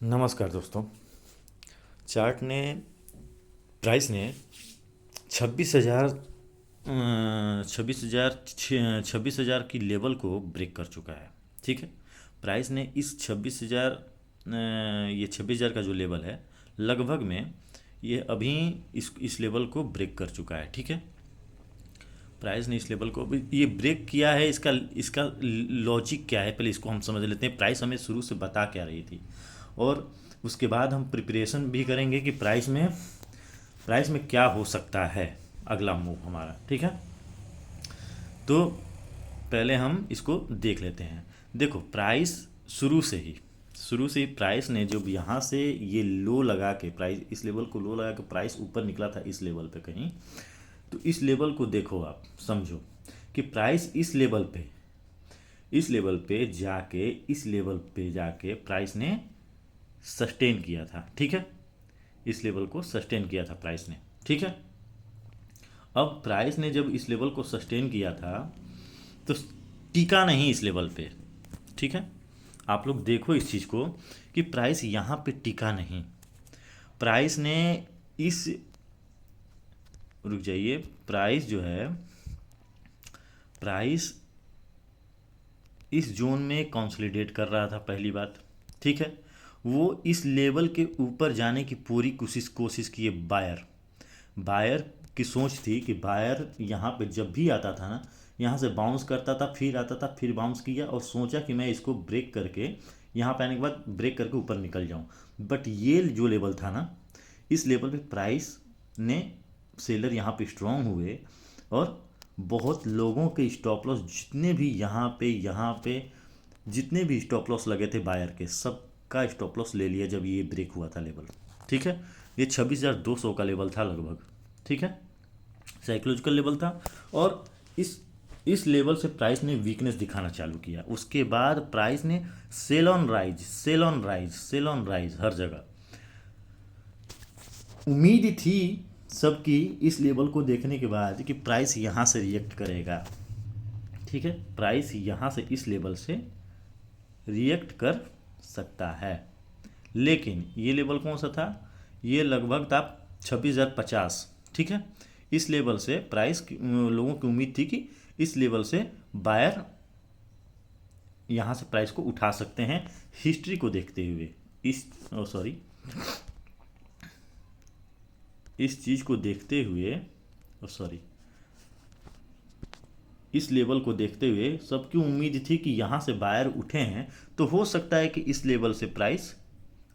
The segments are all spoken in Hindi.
नमस्कार दोस्तों। चार्ट ने प्राइस ने 26,000 छब्बीस हज़ार की लेवल को ब्रेक कर चुका है। ठीक है। प्राइस ने इस 26,000 ये 26,000 का जो लेवल है लगभग में ये अभी इस लेवल को ब्रेक कर चुका है। ठीक है। प्राइस ने इस लेवल को अभी ये ब्रेक किया है। इसका इसका लॉजिक क्या है, पहले इसको हम समझ लेते हैं। प्राइस हमें शुरू से बता क्या रही थी और उसके बाद हम प्रिपरेशन भी करेंगे कि प्राइस में क्या हो सकता है अगला मूव हमारा। ठीक है। तो पहले हम इसको देख लेते हैं। देखो, प्राइस शुरू से ही प्राइस ने जब यहाँ से ये लो लगा के, प्राइस इस लेवल को लो लगा के प्राइस ऊपर निकला था इस लेवल पे कहीं। तो इस लेवल को देखो, आप समझो कि प्राइस इस लेवल पे जाके प्राइस ने सस्टेन किया था। ठीक है। इस लेवल को सस्टेन किया था प्राइस ने। ठीक है। अब प्राइस ने जब इस लेवल को सस्टेन किया था तो टिका नहीं इस लेवल पे। ठीक है। आप लोग देखो इस चीज़ को कि प्राइस यहाँ पे टिका नहीं। प्राइस ने इस रुक जाइए। प्राइस इस जोन में कंसोलिडेट कर रहा था, पहली बात। ठीक है। वो इस लेवल के ऊपर जाने की पूरी कोशिश की है। बायर की सोच थी कि बायर यहाँ पे जब भी आता था ना, यहाँ से बाउंस करता था, फिर आता था, फिर बाउंस किया और सोचा कि मैं इसको ब्रेक करके यहाँ पे आने के बाद ब्रेक करके ऊपर निकल जाऊँ। बट ये जो लेवल था ना, इस लेवल पे प्राइस ने सेलर यहाँ पे स्ट्रांग हुए और बहुत लोगों के स्टॉप लॉस, जितने भी जितने भी स्टॉप लॉस लगे थे बायर के, सबका स्टॉप लॉस ले लिया जब ये ब्रेक हुआ था लेवल। ठीक है। ये 26,200 का लेवल था लगभग। ठीक है। साइकोलॉजिकल लेवल था और इस लेवल से प्राइस ने वीकनेस दिखाना चालू किया। उसके बाद प्राइस ने सेल ऑन राइज हर जगह। उम्मीद थी सबकी इस लेवल को देखने के बाद कि प्राइस यहाँ से रिएक्ट करेगा। ठीक है। प्राइस यहाँ से इस लेवल से रिएक्ट कर सकता है। लेकिन ये लेवल कौन सा था? ये लगभग था 26,050। ठीक है। इस लेवल से लोगों की उम्मीद थी कि इस लेवल से बायर यहाँ से प्राइस को उठा सकते हैं। हिस्ट्री को देखते हुए इस चीज़ को देखते हुए इस लेवल को देखते हुए सबकी उम्मीद थी कि यहाँ से बायर उठे हैं तो हो सकता है कि इस लेवल से प्राइस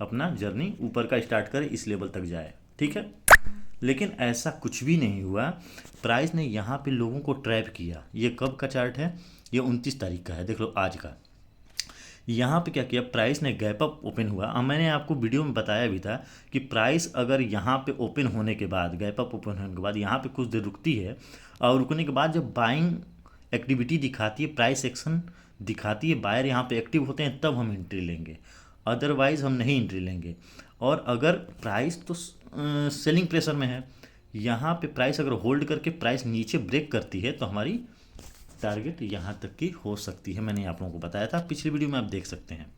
अपना जर्नी ऊपर का स्टार्ट करे, इस लेवल तक जाए। ठीक है। लेकिन ऐसा कुछ भी नहीं हुआ। प्राइस ने यहाँ पे लोगों को ट्रैप किया। ये कब का चार्ट है? ये 29 तारीख का है। देख लो आज का। यहाँ पे क्या किया, प्राइस ने गैप अप ओपन हुआ। मैंने आपको वीडियो में बताया भी था कि प्राइस अगर यहाँ पे ओपन होने के बाद, गैप अप ओपन होने के बाद यहाँ पे कुछ देर रुकती है और रुकने के बाद जब बाइंग एक्टिविटी दिखाती है, प्राइस एक्शन दिखाती है, बायर यहाँ पे एक्टिव होते हैं, तब हम एंट्री लेंगे। अदरवाइज हम नहीं एंट्री लेंगे। और अगर प्राइस तो सेलिंग प्रेशर में है, यहाँ पे प्राइस अगर होल्ड करके प्राइस नीचे ब्रेक करती है तो हमारी टारगेट यहाँ तक की हो सकती है। मैंने आप लोगों को बताया था पिछली वीडियो में, आप देख सकते हैं।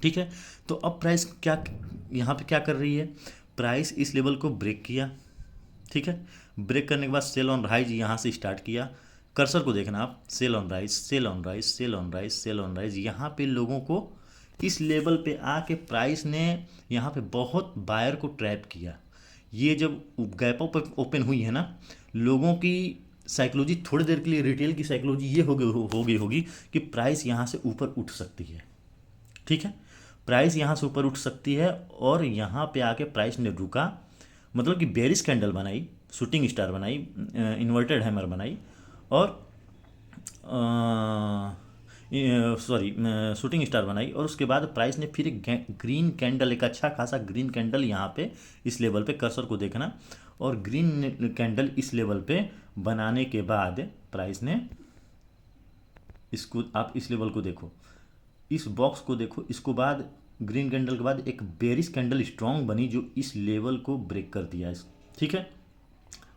ठीक है। तो अब प्राइस क्या यहाँ पे क्या कर रही है? प्राइस इस लेवल को ब्रेक किया। ठीक है। ब्रेक करने के बाद सेल ऑन राइज यहाँ से स्टार्ट किया। कर्सर को देखना आप, sell on rise, sell on rise, sell on rise, sell on rise. यहाँ पे लोगों को इस लेवल पे आके प्राइस ने यहाँ पे बहुत बायर को ट्रैप किया। ये जब गैप अप ओपन हुई है ना, लोगों की साइकोलॉजी थोड़ी देर के लिए, रिटेल की साइकोलॉजी ये हो गई होगी कि प्राइस यहाँ से ऊपर उठ सकती है। ठीक है। प्राइस यहाँ से ऊपर उठ सकती है और यहाँ पे आके प्राइस ने रुका, मतलब कि बेरिश कैंडल बनाई, शूटिंग स्टार बनाई, इन्वर्टेड हैमर बनाई और सॉरी शूटिंग स्टार बनाई। और उसके बाद प्राइस ने फिर एक ग्रीन कैंडल, एक अच्छा खासा ग्रीन कैंडल यहाँ पे इस लेवल पे, कर्सर को देखना, और ग्रीन कैंडल इस लेवल पे बनाने के बाद प्राइस ने इसको, आप इस लेवल को देखो, इस बॉक्स को देखो, इसको बाद ग्रीन कैंडल के बाद एक बेरिश कैंडल स्ट्रांग बनी जो इस लेवल को ब्रेक कर दिया। ठीक है।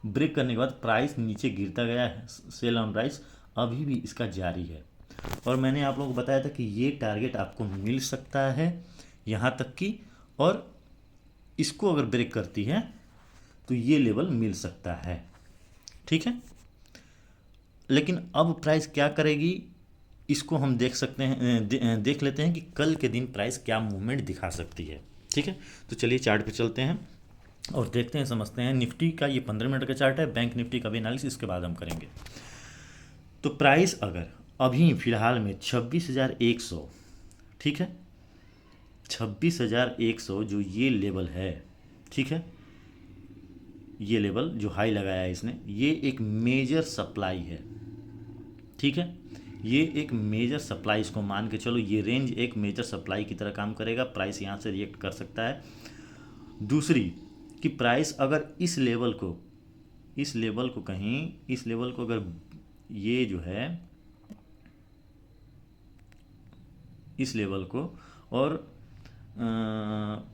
ब्रेक करने के बाद प्राइस नीचे गिरता गया है। सेल ऑन राइज अभी भी इसका जारी है और मैंने आप लोगों को बताया था कि ये टारगेट आपको मिल सकता है यहाँ तक की, और इसको अगर ब्रेक करती है तो ये लेवल मिल सकता है। ठीक है, लेकिन अब प्राइस क्या करेगी इसको हम देख सकते हैं, देख लेते हैं कि कल के दिन प्राइस क्या मूवमेंट दिखा सकती है। ठीक है, तो चलिए चार्ट पे चलते हैं और देखते हैं, समझते हैं। निफ्टी का ये 15 मिनट का चार्ट है, बैंक निफ्टी का भी एनालिसिस इसके बाद हम करेंगे। तो प्राइस अगर अभी फिलहाल में 26,100, ठीक है, 26,100 जो ये लेवल है, ठीक है, ये लेवल जो हाई लगाया है इसने, ये एक मेजर सप्लाई है। ठीक है, ये एक मेजर सप्लाई, इसको मान के चलो, ये रेंज एक मेजर सप्लाई की तरह काम करेगा। प्राइस यहाँ से रिएक्ट कर सकता है। दूसरी कि प्राइस अगर इस लेवल को कहीं, इस लेवल को अगर ये जो है इस लेवल को, और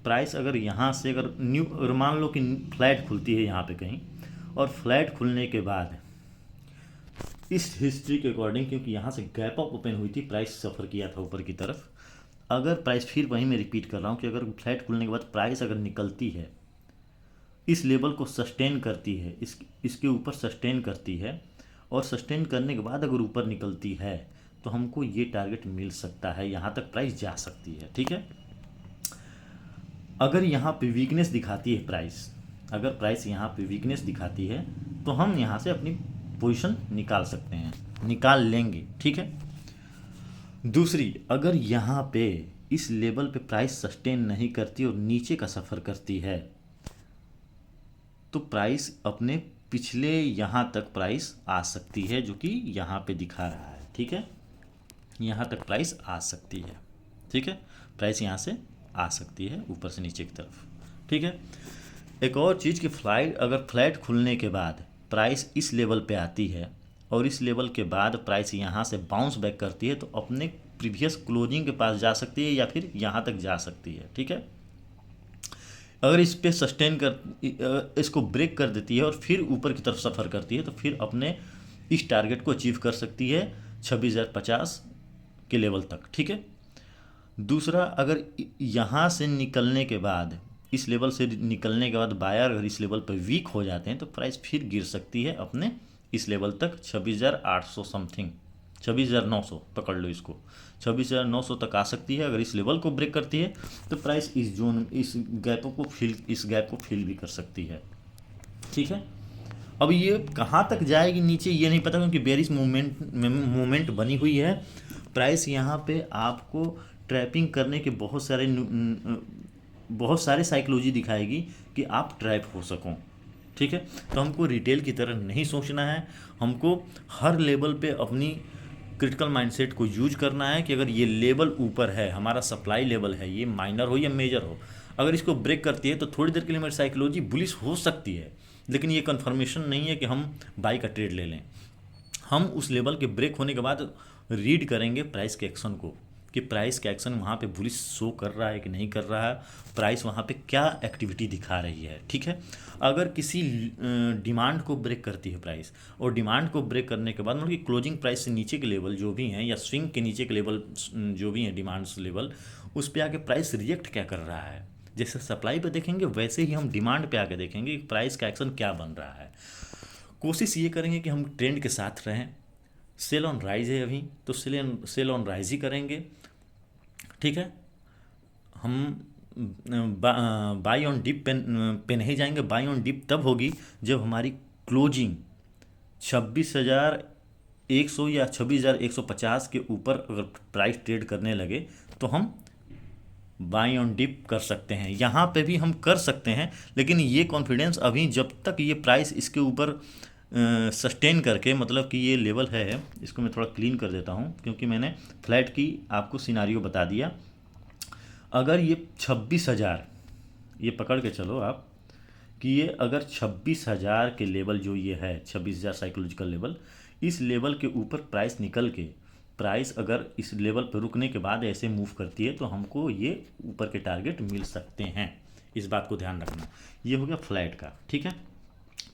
प्राइस अगर यहाँ से अगर मान लो कि फ्लैट खुलती है यहाँ पे कहीं, और फ्लैट खुलने के बाद इस हिस्ट्री के अकॉर्डिंग, क्योंकि यहाँ से गैप अप ओपन हुई थी, प्राइस सफ़र किया था ऊपर की तरफ, अगर प्राइस, फिर वहीं मैं रिपीट कर रहा हूँ कि अगर फ्लैट खुलने के बाद प्राइस अगर निकलती है, इस लेवल को सस्टेन करती है, इसके ऊपर सस्टेन करती है, और सस्टेन करने के बाद अगर ऊपर निकलती है तो हमको ये टारगेट मिल सकता है, यहाँ तक प्राइस जा सकती है। ठीक है, अगर यहाँ पे वीकनेस दिखाती है प्राइस, अगर प्राइस यहाँ पे वीकनेस दिखाती है तो हम यहाँ से अपनी पोजीशन निकाल सकते हैं, निकाल लेंगे। ठीक है, दूसरी, अगर यहाँ पे इस लेवल पे प्राइस सस्टेन नहीं करती और नीचे का सफ़र करती है तो प्राइस अपने पिछले यहाँ तक प्राइस आ सकती है, जो कि यहाँ पे दिखा रहा है। ठीक है, यहाँ तक प्राइस आ सकती है। ठीक है, प्राइस यहाँ से आ सकती है ऊपर से नीचे की तरफ। ठीक है, एक और चीज़ कि अगर फ्लैट खुलने के बाद प्राइस इस लेवल पे आती है और इस लेवल के बाद प्राइस यहाँ से बाउंस बैक करती है तो अपने प्रीवियस क्लोजिंग के पास जा सकती है या फिर यहाँ तक जा सकती है। ठीक है, अगर इस पे सस्टेन कर, इसको ब्रेक कर देती है और फिर ऊपर की तरफ सफ़र करती है तो फिर अपने इस टारगेट को अचीव कर सकती है 26,050 के लेवल तक। ठीक है, दूसरा, अगर यहाँ से निकलने के बाद, इस लेवल से निकलने के बाद बायर अगर इस लेवल पर वीक हो जाते हैं तो प्राइस फिर गिर सकती है अपने इस लेवल तक, 26,800 समथिंग, 26,900 पकड़ लो इसको, 26,900 तक आ सकती है। अगर इस लेवल को ब्रेक करती है तो प्राइस इस जोन, इस गैप को फिल भी कर सकती है। ठीक है, अब ये कहाँ तक जाएगी नीचे ये नहीं पता, क्योंकि बेरिश मूवमेंट बनी हुई है। प्राइस यहाँ पे आपको ट्रैपिंग करने के बहुत सारे साइकोलॉजी दिखाएगी कि आप ट्रैप हो सको। ठीक है, तो हमको रिटेल की तरह नहीं सोचना है, हमको हर लेवल पे अपनी क्रिटिकल माइंडसेट को यूज करना है कि अगर ये लेवल ऊपर है, हमारा सप्लाई लेवल है, ये माइनर हो या मेजर हो, अगर इसको ब्रेक करती है तो थोड़ी देर के लिए मेरी साइकोलॉजी बुलिश हो सकती है, लेकिन ये कन्फर्मेशन नहीं है कि हम बाई का ट्रेड ले लें। हम उस लेवल के ब्रेक होने के बाद रीड करेंगे प्राइस के एक्शन को कि प्राइस का एक्शन वहाँ पे बुलिश शो कर रहा है कि नहीं कर रहा है, प्राइस वहाँ पे क्या एक्टिविटी दिखा रही है। ठीक है, अगर किसी डिमांड को ब्रेक करती है प्राइस, और डिमांड को ब्रेक करने के बाद मतलब कि क्लोजिंग प्राइस से नीचे के लेवल जो भी हैं या स्विंग के नीचे के लेवल जो भी हैं, डिमांड्स लेवल, उस पर आके प्राइस रिएक्ट क्या कर रहा है, जैसे सप्लाई पे देखेंगे वैसे ही हम डिमांड पे आके देखेंगे कि प्राइस का एक्शन क्या बन रहा है। कोशिश ये करेंगे कि हम ट्रेंड के साथ रहें। सेल ऑन राइज है अभी, तो सेल ऑन राइज ही करेंगे। ठीक है, हम बाई ऑन डिप पे नहीं जाएंगे। बाई ऑन डिप तब होगी जब हमारी क्लोजिंग 26,100 या 26,150 के ऊपर अगर प्राइस ट्रेड करने लगे तो हम बाई ऑन डिप कर सकते हैं। यहाँ पे भी हम कर सकते हैं, लेकिन ये कॉन्फिडेंस अभी, जब तक ये प्राइस इसके ऊपर सस्टेन करके, मतलब कि ये लेवल है, इसको मैं थोड़ा क्लीन कर देता हूँ क्योंकि मैंने फ्लैट की आपको सिनारियो बता दिया। अगर ये 26,000, ये पकड़ के चलो आप कि ये अगर 26,000 के लेवल जो ये है 26,000 साइकोलॉजिकल लेवल, इस लेवल के ऊपर प्राइस निकल के प्राइस अगर इस लेवल पर रुकने के बाद ऐसे मूव करती है तो हमको ये ऊपर के टारगेट मिल सकते हैं। इस बात को ध्यान रखना। ये हो गया फ्लैट का। ठीक है,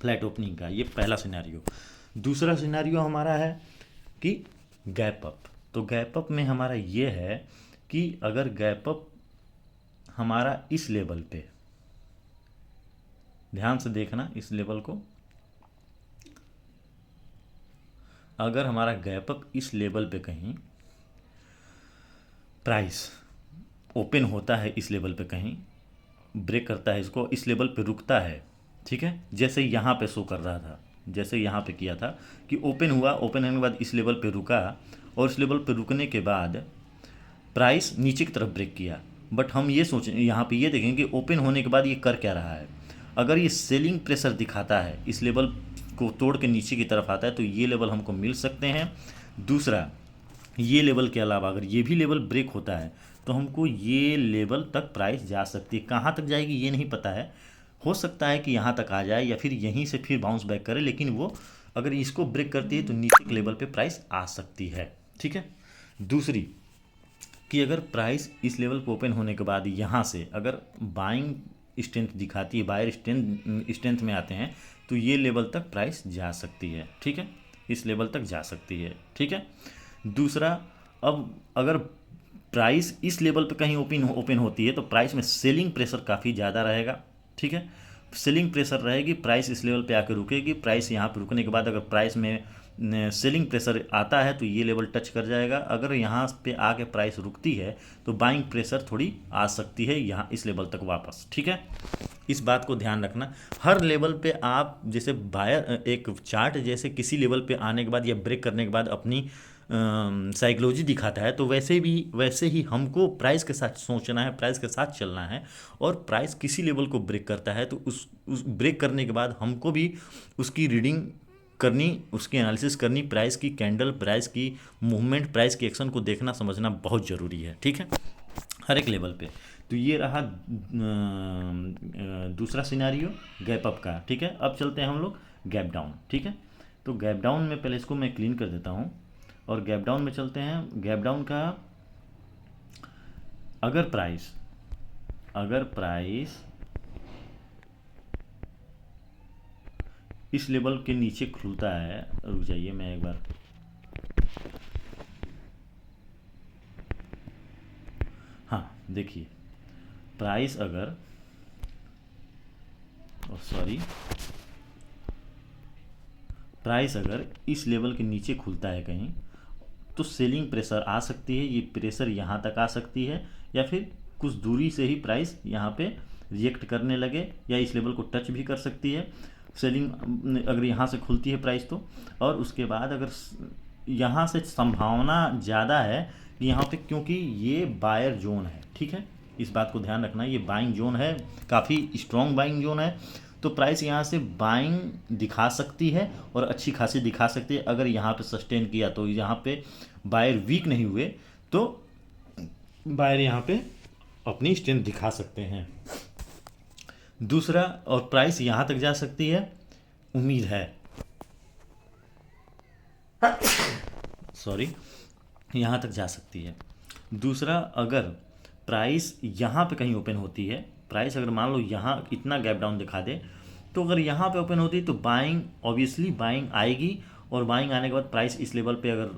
फ्लैट ओपनिंग का ये पहला सिनेरियो। दूसरा सिनेरियो हमारा है कि गैप अप। तो गैप अप में हमारा ये है कि अगर गैप अप हमारा इस लेवल पे, ध्यान से देखना इस लेवल को, अगर हमारा गैप अप इस लेवल पे कहीं प्राइस ओपन होता है, इस लेवल पे कहीं ब्रेक करता है, इसको इस लेवल पे रुकता है, ठीक है, जैसे यहाँ पे शो कर रहा था, जैसे यहाँ पे किया था कि ओपन हुआ, ओपन होने के बाद इस लेवल पे रुका, और इस लेवल पे रुकने के बाद प्राइस नीचे की तरफ ब्रेक किया। बट हम ये सोचें, यहाँ पे ये देखें कि ओपन होने के बाद ये कर क्या रहा है। अगर ये सेलिंग प्रेशर दिखाता है, इस लेवल को तोड़ के नीचे की तरफ आता है, तो ये लेवल हमको मिल सकते हैं। दूसरा, ये लेवल के अलावा अगर ये भी लेवल ब्रेक होता है तो हमको ये लेवल तक प्राइस जा सकती है। कहाँ तक जाएगी ये नहीं पता है, हो सकता है कि यहाँ तक आ जाए या फिर यहीं से फिर बाउंस बैक करे, लेकिन वो अगर इसको ब्रेक करती है तो नीचे के लेवल पे प्राइस आ सकती है, ठीक है। दूसरी कि अगर प्राइस इस लेवल पे ओपन होने के बाद यहाँ से अगर बाइंग स्ट्रेंथ दिखाती है, बायर स्ट्रेंथ में आते हैं, तो ये लेवल तक प्राइस जा सकती है, ठीक है, इस लेवल तक जा सकती है, ठीक है। दूसरा, अब अगर प्राइस इस लेवल पे कहीं ओपन होती है तो प्राइस में सेलिंग प्रेशर काफ़ी ज़्यादा रहेगा, ठीक है, सेलिंग प्रेशर रहेगी, प्राइस इस लेवल पे आकर रुकेगी। प्राइस यहाँ पे रुकने के बाद अगर प्राइस में सेलिंग प्रेशर आता है तो ये लेवल टच कर जाएगा। अगर यहाँ पे आके प्राइस रुकती है तो बाइंग प्रेशर थोड़ी आ सकती है यहाँ इस लेवल तक वापस, ठीक है। इस बात को ध्यान रखना, हर लेवल पे आप जैसे बायर एक चार्ट जैसे किसी लेवल पे आने के बाद या ब्रेक करने के बाद अपनी साइकोलॉजी दिखाता है, तो वैसे ही हमको प्राइस के साथ सोचना है, प्राइस के साथ चलना है। और प्राइस किसी लेवल को ब्रेक करता है तो उस ब्रेक करने के बाद हमको भी उसकी रीडिंग करनी, उसकी एनालिसिस करनी, प्राइस की कैंडल, प्राइस की मूवमेंट, प्राइस की एक्शन को देखना समझना बहुत ज़रूरी है, ठीक है, हर एक लेवल पे। तो ये रहा दूसरा सिनेरियो गैप अप का, ठीक है। अब चलते हैं हम लोग गैप डाउन, ठीक है। तो गैप डाउन में पहले इसको मैं क्लीन कर देता हूँ और गैप डाउन में चलते हैं। गैप डाउन का अगर प्राइस इस लेवल के नीचे खुलता है, रुक जाइए मैं एक बार, हाँ देखिए, प्राइस अगर प्राइस अगर इस लेवल के नीचे खुलता है कहीं तो सेलिंग प्रेशर आ सकती है, ये प्रेशर यहाँ तक आ सकती है, या फिर कुछ दूरी से ही प्राइस यहाँ पे रिएक्ट करने लगे या इस लेवल को टच भी कर सकती है। सेलिंग अगर यहाँ से खुलती है प्राइस तो, और उसके बाद अगर यहाँ से संभावना ज़्यादा है यहाँ पे, क्योंकि ये बायर जोन है, ठीक है, इस बात को ध्यान रखना, ये बाइंग जोन है, काफ़ी स्ट्रॉन्ग बाइंग जोन है, तो प्राइस यहाँ से बाइंग दिखा सकती है और अच्छी खासी दिखा सकती है। अगर यहाँ पे सस्टेन किया तो यहाँ पे बायर वीक नहीं हुए तो बायर यहाँ पे अपनी स्ट्रेंथ दिखा सकते हैं। दूसरा, और प्राइस यहाँ तक जा सकती है, उम्मीद है, यहाँ तक जा सकती है। दूसरा, अगर प्राइस यहाँ पे कहीं ओपन होती है, प्राइस अगर मान लो यहाँ इतना गैप डाउन दिखा दे, तो अगर यहाँ पे ओपन होती है तो बाइंग, ऑब्वियसली बाइंग आएगी, और बाइंग आने के बाद प्राइस इस लेवल पे अगर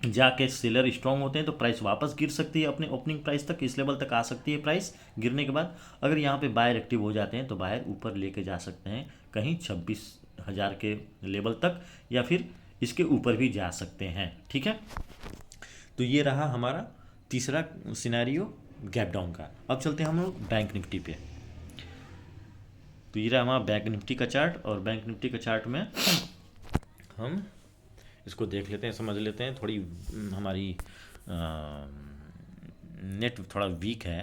जाके सेलर स्ट्रांग होते हैं तो प्राइस वापस गिर सकती है अपने ओपनिंग प्राइस तक, इस लेवल तक आ सकती है प्राइस गिरने के बाद। अगर यहाँ पे बायर एक्टिव हो जाते हैं तो बायर ऊपर लेके जा सकते हैं कहीं 26,000 के लेवल तक, या फिर इसके ऊपर भी जा सकते हैं, ठीक है। तो ये रहा हमारा तीसरा सिनेरियो गैप डाउन का। अब चलते हैं हम लोग बैंक निफ्टी पे। तो ये रहा हमारा बैंक निफ्टी का चार्ट, और बैंक निफ्टी का चार्ट में हम इसको देख लेते हैं, समझ लेते हैं। थोड़ी हमारी नेट थोड़ा वीक है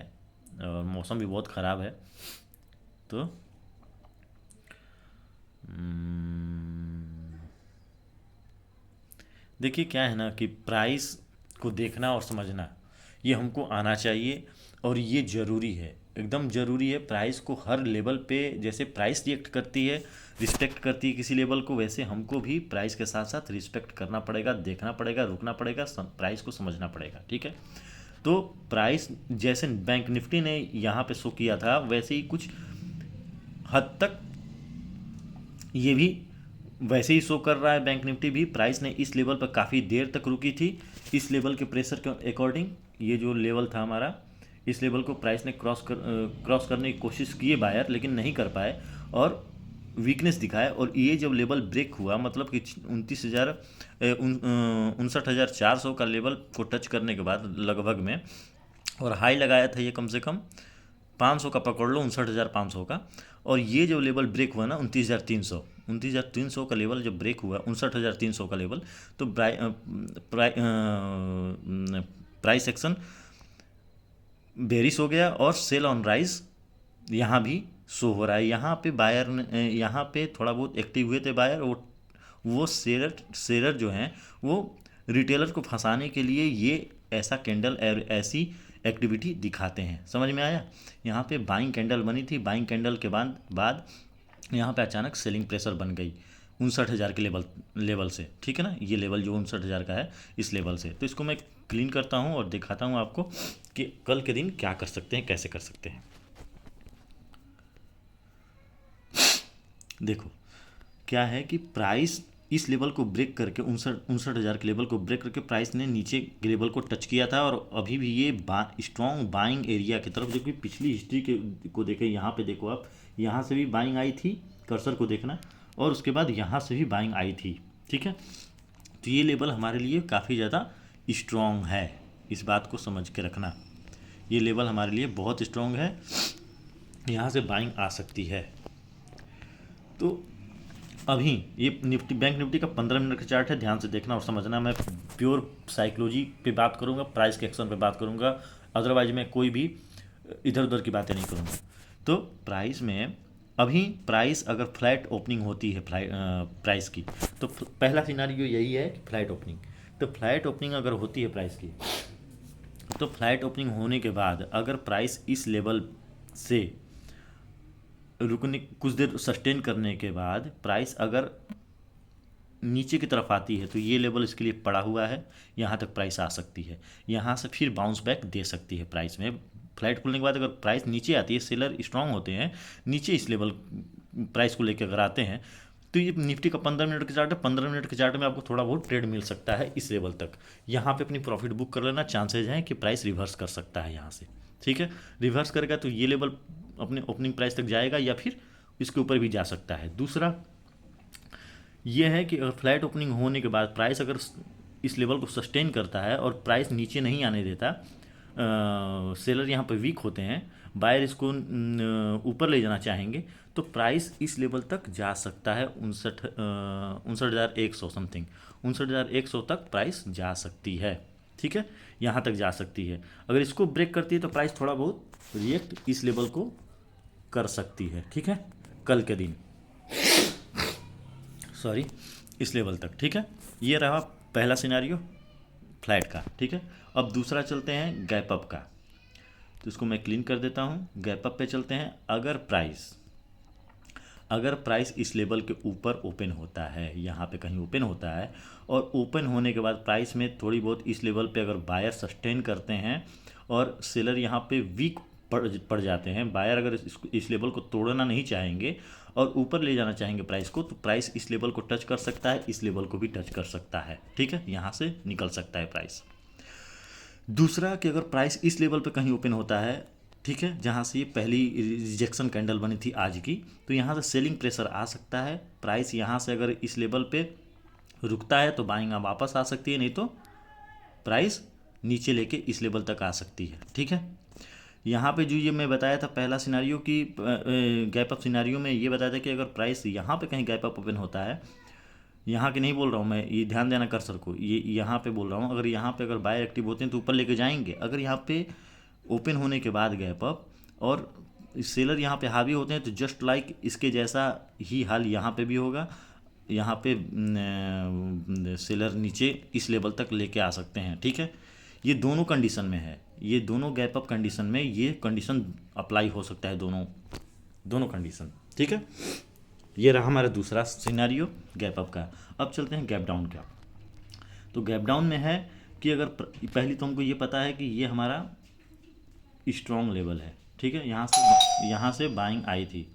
और मौसम भी बहुत ख़राब है, तो देखिए क्या है ना कि प्राइस को देखना और समझना ये हमको आना चाहिए, और ये ज़रूरी है, एकदम ज़रूरी है। प्राइस को हर लेवल पे, जैसे प्राइस रिएक्ट करती है, रिस्पेक्ट करती है किसी लेवल को, वैसे हमको भी प्राइस के साथ साथ रिस्पेक्ट करना पड़ेगा, देखना पड़ेगा, रुकना पड़ेगा, प्राइस को समझना पड़ेगा, ठीक है। तो प्राइस जैसे बैंक निफ्टी ने यहाँ पे शो किया था, वैसे ही कुछ हद तक ये भी वैसे ही शो कर रहा है बैंक निफ्टी भी। प्राइस ने इस लेवल पर काफ़ी देर तक रुकी थी, इस लेवल के प्रेशर के अकॉर्डिंग। ये जो लेवल था हमारा, इस लेवल को प्राइस ने क्रॉस करने की कोशिश की है बायर, लेकिन नहीं कर पाए और वीकनेस दिखाए। और ये जब लेवल ब्रेक हुआ, मतलब कि 59,400 का लेवल को टच करने के बाद लगभग में, और हाई लगाया था ये कम से कम 500 का पकड़ लो, 59,500 का। और ये जो लेवल ब्रेक हुआ ना 29,300 का लेवल जब ब्रेक हुआ, 59,300 का लेवल, तो प्राइस एक्शन बेरिश हो गया और सेल ऑन राइज यहाँ भी शो हो रहा है। यहाँ पे बायर ने यहाँ पे थोड़ा बहुत एक्टिव हुए थे बायर। वो शेरर जो हैं वो रिटेलर को फंसाने के लिए ये ऐसा कैंडल ऐसी एक्टिविटी दिखाते हैं। समझ में आया? यहाँ पे बाइंग कैंडल बनी थी, बाइंग कैंडल के बाद यहाँ पे अचानक सेलिंग प्रेशर बन गई 59,000 के लेवल से। ठीक है ना, ये लेवल जो 59,000 का है, इस लेवल से। तो इसको मैं क्लीन करता हूँ और दिखाता हूँ आपको कि कल के दिन क्या कर सकते हैं, कैसे कर सकते हैं। देखो क्या है कि प्राइस इस लेवल को ब्रेक करके 59,000 के लेवल को ब्रेक करके प्राइस ने नीचे के लेवल को टच किया था, और अभी भी ये स्ट्रॉन्ग बाइंग एरिया की तरफ, जो कि पिछली हिस्ट्री को देखें, यहाँ पे देखो आप, यहाँ से भी बाइंग आई थी, कर्सर को देखना, और उसके बाद यहाँ से भी बाइंग आई थी। ठीक है, तो ये लेवल हमारे लिए काफ़ी ज़्यादा स्ट्रॉन्ग है, इस बात को समझ के रखना। ये लेवल हमारे लिए बहुत स्ट्रॉन्ग है, यहाँ से बाइंग आ सकती है। तो अभी ये बैंक निफ्टी का 15 मिनट का चार्ट है, ध्यान से देखना और समझना। मैं प्योर साइकोलॉजी पे बात करूँगा, प्राइस के एक्शन पे बात करूँगा, अदरवाइज मैं कोई भी इधर उधर की बातें नहीं करूँगा। तो प्राइस में अभी प्राइस अगर फ्लैट ओपनिंग होती है प्राइस की, तो पहला सिनारियो यही है कि फ्लैट ओपनिंग। तो फ्लैट ओपनिंग अगर होती है प्राइस की, तो फ्लैट ओपनिंग होने के बाद अगर प्राइस इस लेवल से रुकने, कुछ देर सस्टेन करने के बाद प्राइस अगर नीचे की तरफ आती है, तो ये लेवल इसके लिए पड़ा हुआ है, यहाँ तक प्राइस आ सकती है, यहाँ से फिर बाउंस बैक दे सकती है प्राइस में। फ्लैट खुलने के बाद अगर प्राइस नीचे आती है, सेलर स्ट्रांग होते हैं, नीचे इस लेवल प्राइस को लेकर अगर आते हैं, तो ये निफ्टी का 15 मिनट का चार्ट है। 15 मिनट के चार्ट में आपको थोड़ा बहुत ट्रेड मिल सकता है इस लेवल तक। यहाँ पे अपनी प्रॉफिट बुक कर लेना, चांसेज हैं कि प्राइस रिवर्स कर सकता है यहाँ से। ठीक है, रिवर्स करेगा तो ये लेवल अपने ओपनिंग प्राइस तक जाएगा, या फिर इसके ऊपर भी जा सकता है। दूसरा ये है कि अगर फ्लैट ओपनिंग होने के बाद प्राइस अगर इस लेवल को सस्टेन करता है और प्राइस नीचे नहीं आने देता, सेलर यहाँ पर वीक होते हैं, बायर इसको ऊपर ले जाना चाहेंगे, तो प्राइस इस लेवल तक जा सकता है 59,100 समथिंग, 59,100 तक प्राइस जा सकती है। ठीक है, यहाँ तक जा सकती है। अगर इसको ब्रेक करती है तो प्राइस थोड़ा बहुत रिएक्ट इस लेवल को कर सकती है। ठीक है, कल के दिन, सॉरी, इस लेवल तक। ठीक है, ये रहा पहला सिनारियो फ्लैट का। ठीक है, अब दूसरा चलते हैं गैप अप का। तो इसको मैं क्लीन कर देता हूँ। गैप अप पे चलते हैं। अगर प्राइस इस लेवल के ऊपर ओपन होता है, यहाँ पे कहीं ओपन होता है, और ओपन होने के बाद प्राइस में थोड़ी बहुत इस लेवल पे अगर बायर सस्टेन करते हैं और सेलर यहाँ पे वीक पड़ जाते हैं, बायर अगर इस लेवल को तोड़ना नहीं चाहेंगे और ऊपर ले जाना चाहेंगे प्राइस को, तो प्राइस इस लेवल को टच कर सकता है, इस लेवल को भी टच कर सकता है। ठीक है, यहाँ से निकल सकता है प्राइस। दूसरा कि अगर प्राइस इस लेवल पे कहीं ओपन होता है, ठीक है, जहाँ से ये पहली रिजेक्शन कैंडल बनी थी आज की, तो यहाँ से सेलिंग प्रेशर आ सकता है। प्राइस यहाँ से अगर इस लेवल पे रुकता है तो बाइंग वापस आ सकती है, नहीं तो प्राइस नीचे लेके इस लेवल तक आ सकती है। ठीक है, यहाँ पे जो ये मैं बताया था पहला सिनारियो की गैप अप सिनारियो में ये बताया था कि अगर प्राइस यहाँ पे कहीं गैप अप ओपन होता है, यहाँ के नहीं बोल रहा हूँ मैं, ये ध्यान देना कर्सर को, ये यहाँ पे बोल रहा हूँ, अगर यहाँ पे अगर बायर एक्टिव होते हैं तो ऊपर लेके जाएंगे। अगर यहाँ पे ओपन होने के बाद गैप अप और सेलर यहाँ पे हावी होते हैं, तो जस्ट लाइक इसके जैसा ही हाल यहाँ पे भी होगा। यहाँ पे सेलर नीचे इस लेवल तक लेके आ सकते हैं। ठीक है, ये दोनों कंडीशन में है, ये दोनों गैप अप कंडीशन में ये कंडीशन अप्लाई हो सकता है, दोनों कंडीशन। ठीक है, ये रहा हमारा दूसरा सिनेरियो गैप अप का। अब चलते हैं गैप डाउन का। तो गैप डाउन में है कि अगर पहली तो हमको ये पता है कि ये हमारा स्ट्रॉन्ग लेवल है। ठीक है, यहाँ से बाइंग आई थी,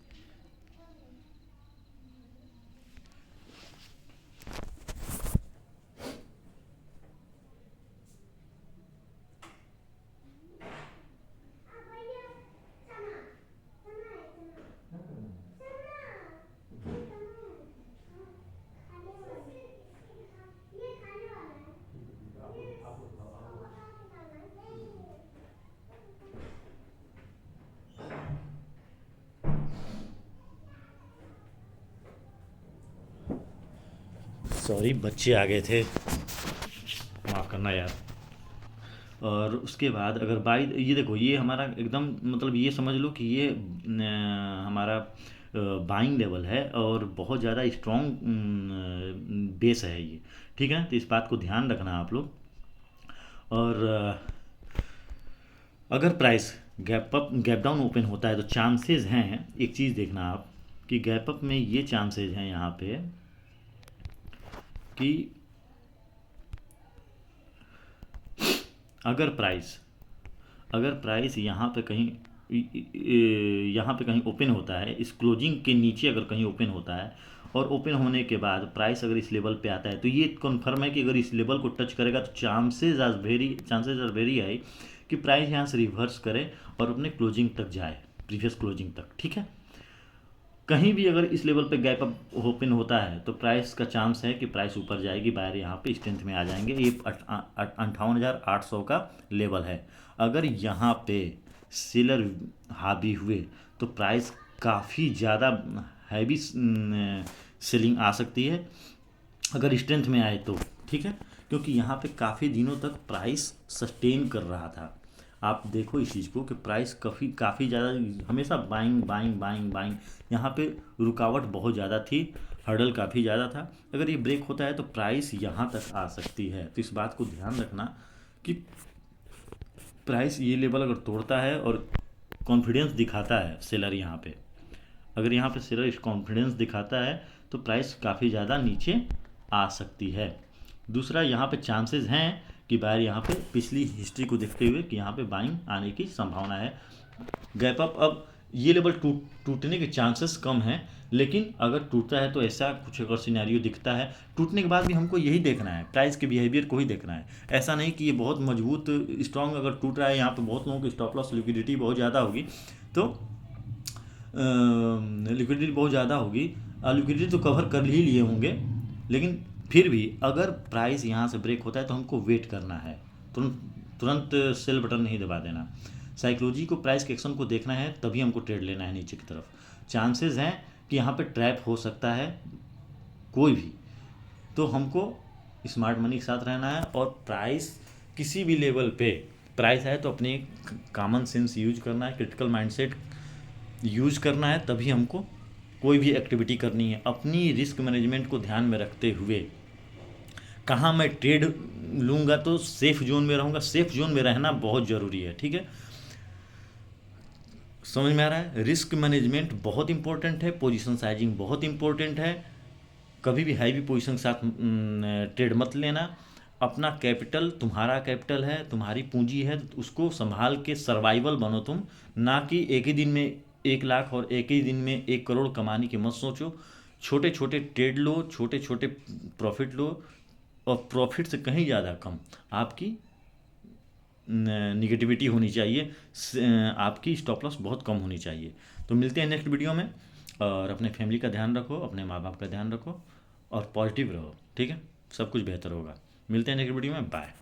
सॉरी, बच्चे आ गए थे, माफ़ करना यार। और उसके बाद अगर बाई, ये देखो ये हमारा एकदम मतलब ये समझ लो कि ये हमारा बाइंग लेवल है और बहुत ज़्यादा स्ट्रॉन्ग बेस है ये, ठीक है। तो इस बात को ध्यान रखना आप लोग। और अगर price gap up gap down open होता है तो चांसेस हैं, एक चीज़ देखना आप कि गैप अप में ये चांसेस हैं यहाँ पे कि अगर प्राइस यहाँ पे कहीं ओपन होता है, इस क्लोजिंग के नीचे अगर कहीं ओपन होता है और ओपन होने के बाद प्राइस अगर इस लेवल पे आता है तो ये कन्फर्म है कि अगर इस लेवल को टच करेगा तो चांसेस आर वेरी हाई कि प्राइस यहाँ से रिवर्स करे और अपने क्लोजिंग तक जाए, प्रीवियस क्लोजिंग तक, ठीक है। कहीं भी अगर इस लेवल पे गैप अप ओपन होता है तो प्राइस का चांस है कि प्राइस ऊपर जाएगी, बायर यहाँ पे स्ट्रेंथ में आ जाएंगे। ये 58,800 का लेवल है। अगर यहाँ पे सेलर हावी हुए तो प्राइस काफ़ी ज़्यादा हैवी सेलिंग आ सकती है अगर स्ट्रेंथ में आए तो, ठीक है। क्योंकि यहाँ पे काफ़ी दिनों तक प्राइस सस्टेन कर रहा था। आप देखो इस चीज़ को कि प्राइस काफ़ी ज़्यादा हमेशा बाइंग बाइंग बाइंग बाइंग, यहाँ पे रुकावट बहुत ज़्यादा थी, हर्डल काफ़ी ज़्यादा था। अगर ये ब्रेक होता है तो प्राइस यहाँ तक आ सकती है। तो इस बात को ध्यान रखना कि प्राइस ये लेवल अगर तोड़ता है और कॉन्फिडेंस दिखाता है सेलर यहाँ पे, अगर यहाँ पे सेलर कॉन्फिडेंस दिखाता है तो प्राइस काफ़ी ज़्यादा नीचे आ सकती है। दूसरा, यहाँ पे चांसेस हैं कि बायर यहाँ पे पिछली हिस्ट्री को देखते हुए कि यहाँ पे बाइंग आने की संभावना है। गैप अप अब ये लेवल टूटने के चांसेस कम हैं, लेकिन अगर टूटता है तो ऐसा कुछ अगर सिनेरियो दिखता है, टूटने के बाद भी हमको यही देखना है, प्राइस के बिहेवियर को ही देखना है। ऐसा नहीं कि ये बहुत मजबूत स्ट्रॉन्ग अगर टूट रहा है, यहाँ पे बहुत लोगों की स्टॉप लॉस लिक्विडिटी बहुत ज़्यादा होगी, तो लिक्विडिटी बहुत ज़्यादा होगी, लिक्विडिटी तो कवर कर ही लिए होंगे, लेकिन फिर भी अगर प्राइस यहाँ से ब्रेक होता है तो हमको वेट करना है, तुरंत सेल बटन नहीं दबा देना। साइकोलॉजी को, प्राइस के एक्शन को देखना है, तभी हमको ट्रेड लेना है नीचे की तरफ। चांसेस हैं कि यहाँ पे ट्रैप हो सकता है कोई भी, तो हमको स्मार्ट मनी के साथ रहना है। और प्राइस किसी भी लेवल पे प्राइस है तो अपने कॉमन सेंस यूज करना है, क्रिटिकल माइंडसेट यूज करना है, तभी हमको कोई भी एक्टिविटी करनी है। अपनी रिस्क मैनेजमेंट को ध्यान में रखते हुए कहाँ मैं ट्रेड लूँगा तो सेफ जोन में रहूँगा, सेफ जोन में रहना बहुत ज़रूरी है, ठीक है। समझ में आ रहा है? रिस्क मैनेजमेंट बहुत इंपॉर्टेंट है, पोजीशन साइजिंग बहुत इंपॉर्टेंट है। कभी भी हैवी पोजीशन के साथ ट्रेड मत लेना। अपना कैपिटल तुम्हारा कैपिटल है, तुम्हारी पूंजी है, उसको संभाल के सर्वाइवल बनो तुम, ना कि एक ही दिन में 1 लाख और एक ही दिन में 1 करोड़ कमाने की मत सोचो। छोटे छोटे ट्रेड लो, छोटे छोटे प्रॉफिट लो, और प्रॉफिट से कहीं ज़्यादा कम आपकी निगेटिविटी होनी चाहिए, आपकी स्टॉप लॉस बहुत कम होनी चाहिए। तो मिलते हैं नेक्स्ट वीडियो में, और अपने फैमिली का ध्यान रखो, अपने माँ बाप का ध्यान रखो, और पॉजिटिव रहो, ठीक है। सब कुछ बेहतर होगा। मिलते हैं नेक्स्ट वीडियो में, बाय।